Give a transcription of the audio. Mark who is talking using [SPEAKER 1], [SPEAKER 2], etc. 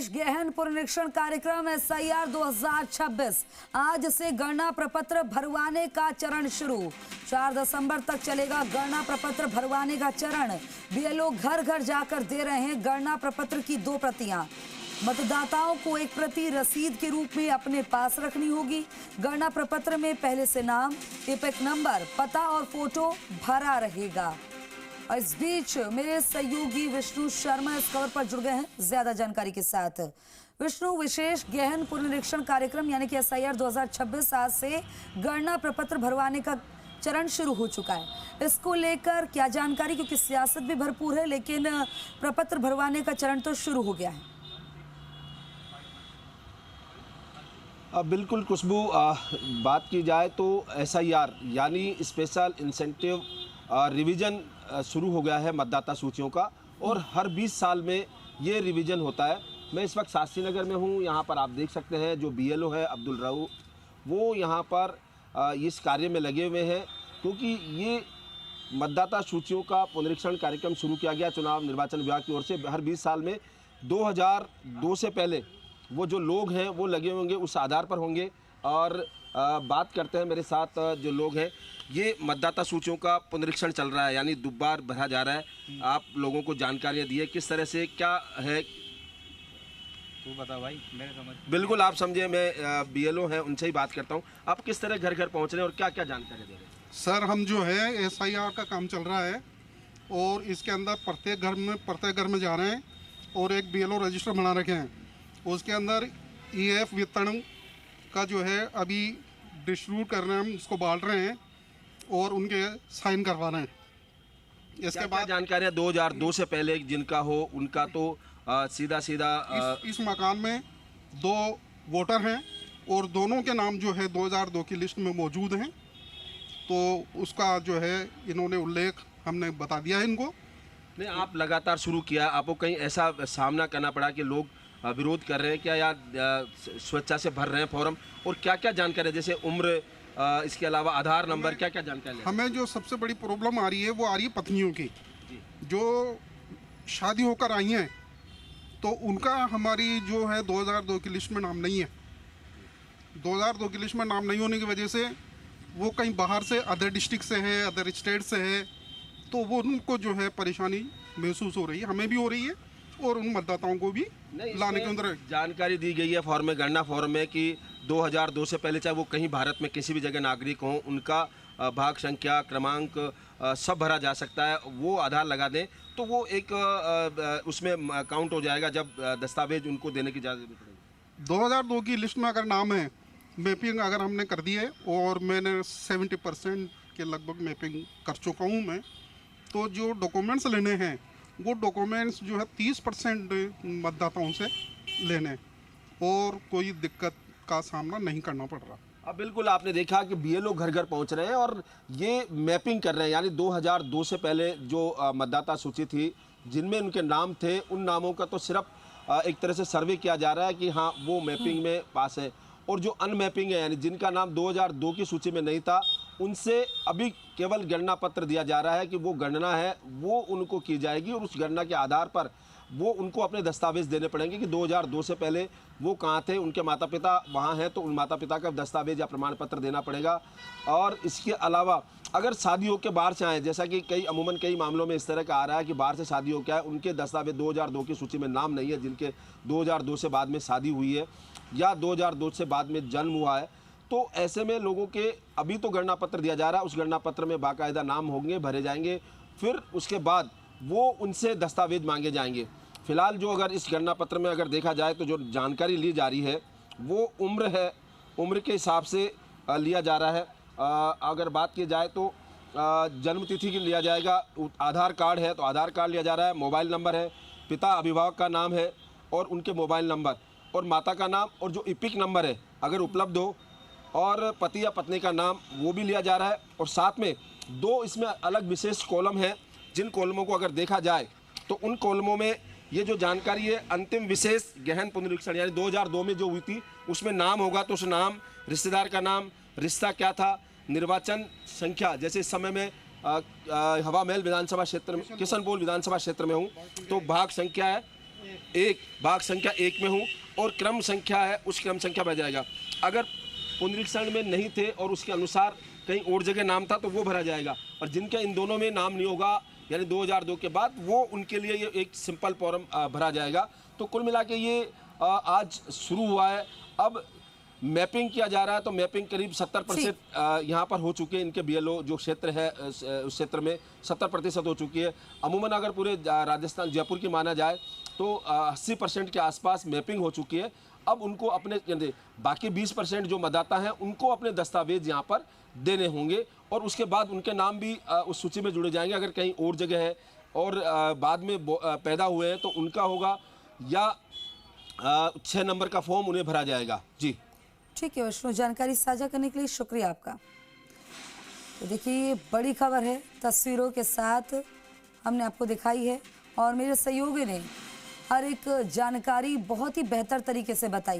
[SPEAKER 1] गहन पुनरीक्षण कार्यक्रम SIR 2026 आज से गणना प्रपत्र भरवाने का चरण शुरू। 4 दिसंबर तक चलेगा गणना प्रपत्र भरवाने का चरण। BLO घर घर जाकर दे रहे हैं गणना प्रपत्र की 2 प्रतियां। मतदाताओं को एक प्रति रसीद के रूप में अपने पास रखनी होगी। गणना प्रपत्र में पहले से नाम, इपिक नंबर, पता और फोटो भरा रहेगा। और इस बीच मेरे सहयोगी विष्णु शर्मा इस खबर पर जुड़ गए हैं ज्यादा जानकारी के साथ। विष्णु, विशेष गहन पुनरीक्षण कार्यक्रम यानी कि SIR 2026 आज से गणना प्रपत्र भरवाने का चरण शुरू हो चुका है। इसको लेकर क्या जानकारी, क्योंकि सियासत भी भरपूर है लेकिन प्रपत्र भरवाने का चरण तो शुरू हो गया है।
[SPEAKER 2] बिल्कुल खुशबू, बात की जाए तो SIR यानी स्पेशल इंसेंटिव रिवीजन शुरू हो गया है मतदाता सूचियों का, और हर 20 साल में ये रिवीजन होता है। मैं इस वक्त शास्त्री नगर में हूँ। यहाँ पर आप देख सकते हैं जो BLO है अब्दुल रऊफ, वो यहाँ पर इस कार्य में लगे हुए हैं, क्योंकि ये मतदाता सूचियों का पुनरीक्षण कार्यक्रम शुरू किया गया चुनाव निर्वाचन विभाग की ओर से। हर 20 साल में 2002 से पहले वो जो लोग हैं वो लगे होंगे, उस आधार पर होंगे। और बात करते हैं, मेरे साथ जो लोग हैं, ये मतदाता सूचियों का पुनरीक्षण चल रहा है, यानी दोबार भरा जा रहा है। आप लोगों को जानकारियाँ दी है, किस तरह से क्या है
[SPEAKER 3] तू बता भाई, मेरे समझ।
[SPEAKER 2] बिल्कुल आप समझे, मैं BLO हैं उनसे ही बात करता हूँ। आप किस तरह घर घर पहुँच रहे हैं और क्या क्या जानकारी दे रहे हैं?
[SPEAKER 4] सर, हम जो है SIR का काम चल रहा है और इसके अंदर प्रत्येक घर में जा रहे हैं और एक BLO रजिस्टर बना रखे हैं। उसके अंदर EF वितरण का जो है अभी डिस्ट्रीब्यूट कर रहे हैं, हम उसको बांट रहे हैं और उनके साइन करवा रहे हैं। इसके बाद
[SPEAKER 2] जानकारियाँ 2002 से पहले जिनका हो उनका तो सीधा
[SPEAKER 4] इस मकान में 2 वोटर हैं और दोनों के नाम जो है 2002 की लिस्ट में मौजूद हैं, तो उसका जो है इन्होंने उल्लेख हमने बता दिया है इनको।
[SPEAKER 2] नहीं, आप लगातार शुरू किया, आपको कहीं ऐसा सामना करना पड़ा कि लोग विरोध कर रहे हैं क्या, या स्वेच्छा से भर रहे हैं फॉर्म? और क्या क्या जानकारी है, जैसे उम्र, इसके अलावा आधार नंबर, क्या क्या जानकारी है?
[SPEAKER 4] हमें जो सबसे बड़ी प्रॉब्लम आ रही है वो आ रही है पत्नियों की, जो शादी होकर आई हैं, तो उनका हमारी जो है 2002 की लिस्ट में नाम नहीं है। 2002 की लिस्ट में नाम नहीं होने की वजह से वो कहीं बाहर से, अदर डिस्ट्रिक्ट से है, अदर स्टेट से है, तो वो उनको जो है परेशानी महसूस हो रही है, हमें भी हो रही है और उन मतदाताओं को भी लाने के अंदर
[SPEAKER 2] जानकारी दी गई है फॉर्म में, गणना फॉर्म में, कि 2002 से पहले चाहे वो कहीं भारत में किसी भी जगह नागरिक हों, उनका भाग संख्या, क्रमांक सब भरा जा सकता है। वो आधार लगा दें तो वो एक उसमें काउंट हो जाएगा जब दस्तावेज उनको देने की इजाज़त पड़ेगी।
[SPEAKER 4] 2002 की लिस्ट में अगर नाम है, मैपिंग अगर हमने कर दी है और मैंने 70% के लगभग मैपिंग कर चुका हूँ मैं, तो जो डॉक्यूमेंट्स लेने हैं वो डॉक्यूमेंट्स जो है 30% मतदाताओं से लेने और कोई दिक्कत का सामना नहीं करना पड़ रहा।
[SPEAKER 2] अब बिल्कुल आपने देखा कि BLO घर घर पहुंच रहे हैं और ये मैपिंग कर रहे हैं, यानी 2002 से पहले जो मतदाता सूची थी जिनमें उनके नाम थे, उन नामों का तो सिर्फ एक तरह से सर्वे किया जा रहा है कि हाँ वो मैपिंग में पास है। और जो अनमैपिंग है, यानी जिनका नाम 2002 की सूची में नहीं था, उनसे अभी केवल गणना पत्र दिया जा रहा है कि वो गणना है वो उनको की जाएगी और उस गणना के आधार पर वो उनको अपने दस्तावेज देने पड़ेंगे कि 2002 से पहले वो कहाँ थे, उनके माता पिता वहाँ हैं तो उन माता पिता का दस्तावेज या प्रमाण पत्र देना पड़ेगा। और इसके अलावा अगर शादी हो के बाहर से आए, जैसा कि अमूमन कई मामलों में इस तरह का आ रहा है कि बाहर से शादी हो के आए, उनके दस्तावेज 2002 की सूची में नाम नहीं है, जिनके 2002 से बाद में शादी हुई है या 2002 से बाद में जन्म हुआ है, तो ऐसे में लोगों के अभी तो गणना पत्र दिया जा रहा है, उस गणना पत्र में बाकायदा नाम होंगे, भरे जाएंगे, फिर उसके बाद वो उनसे दस्तावेज मांगे जाएंगे। फिलहाल जो अगर इस गणना पत्र में अगर देखा जाए तो जो जानकारी ली जा रही है वो उम्र है, उम्र के हिसाब से लिया जा रहा है। अगर बात की जाए तो जन्म तिथि की लिया जाएगा, आधार कार्ड है तो आधार कार्ड लिया जा रहा है, मोबाइल नंबर है, पिता अभिभावक का नाम है और उनके मोबाइल नंबर, और माता का नाम और जो इपिक नंबर है अगर उपलब्ध हो, और पति या पत्नी का नाम वो भी लिया जा रहा है। और साथ में 2 इसमें अलग विशेष कॉलम हैं, जिन कॉलमों को अगर देखा जाए तो उन कॉलमों में ये जो जानकारी है अंतिम विशेष गहन पुनरीक्षण यानी 2002 में जो हुई थी उसमें नाम होगा तो उस नाम, रिश्तेदार का नाम, रिश्ता क्या था, निर्वाचन संख्या, जैसे इस समय में हवा महल विधानसभा क्षेत्र में, किशनपुर विधानसभा क्षेत्र में हूँ, तो भाग संख्या है एक भाग संख्या 1 में हूँ और क्रम संख्या है उस क्रम संख्या बढ़ जाएगा। अगर पुनरीक्षण में नहीं थे और उसके अनुसार कहीं और जगह नाम था तो वो भरा जाएगा, और जिनके इन दोनों में नाम नहीं होगा यानी 2002 के बाद, वो उनके लिए ये एक सिंपल फॉर्म भरा जाएगा। तो कुल मिला के ये आज शुरू हुआ है। अब मैपिंग किया जा रहा है, तो मैपिंग करीब 70% यहाँ पर हो चुके हैं। इनके BLO जो क्षेत्र है उस क्षेत्र में 70% हो चुकी है। अमूमन अगर पूरे राजस्थान जयपुर की माना जाए तो 80% के आसपास मैपिंग हो चुकी है। अब उनको अपने बाकी 20% जो मतदाता हैं उनको अपने दस्तावेज यहाँ पर देने होंगे, और उसके बाद उनके नाम भी उस सूची में जुड़े जाएंगे। अगर कहीं और जगह है और बाद में पैदा हुए हैं तो उनका होगा, या 6 नंबर का फॉर्म उन्हें भरा जाएगा। जी
[SPEAKER 1] ठीक है वैष्णो, जानकारी साझा करने के लिए शुक्रिया आपका। तो देखिए बड़ी खबर है, तस्वीरों के साथ हमने आपको दिखाई है और मेरे सहयोगी ने हर एक जानकारी बहुत ही बेहतर तरीके से बताई।